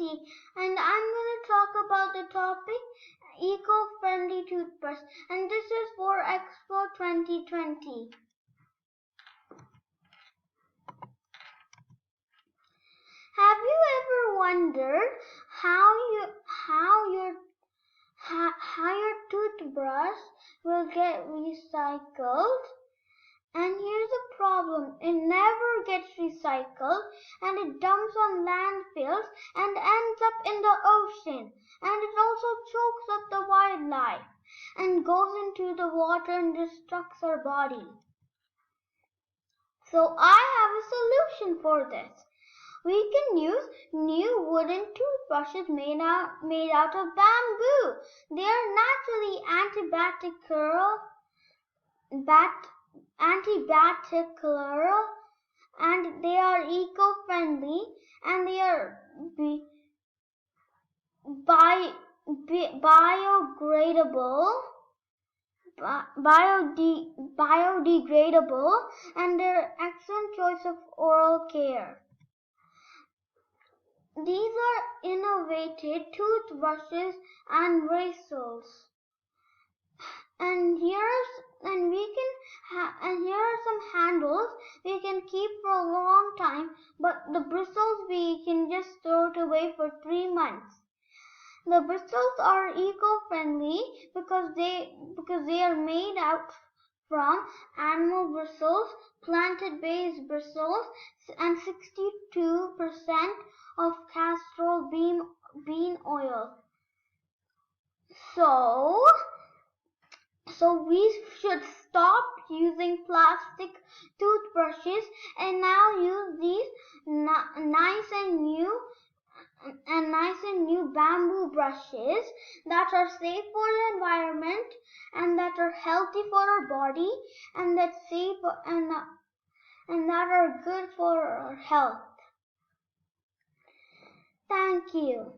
Jyoti, and I'm going to talk about the topic eco-friendly toothbrush, and this is for Expo 2020. Have you ever wondered how your toothbrush will get recycled? And here's the problem. It never gets recycled, and it dumps on landfills and ends up in the ocean. And it also chokes up the wildlife and goes into the water and destructs our body. So I have a solution for this. We can use new wooden toothbrushes made out of bamboo. They are naturally antibacterial, and they are eco-friendly, and they are biodegradable, and they're an excellent choice of oral care. These are innovative toothbrushes and bristles. And here are some handles we can keep for a long time, but the bristles we can just throw it away for 3 months. The bristles are eco-friendly because they are made out from animal bristles, plant-based bristles, and 62% of castor bean oil. So we should stop using plastic toothbrushes and now use these nice and new bamboo brushes that are safe for the environment and that are healthy for our body and that are good for our health. Thank you.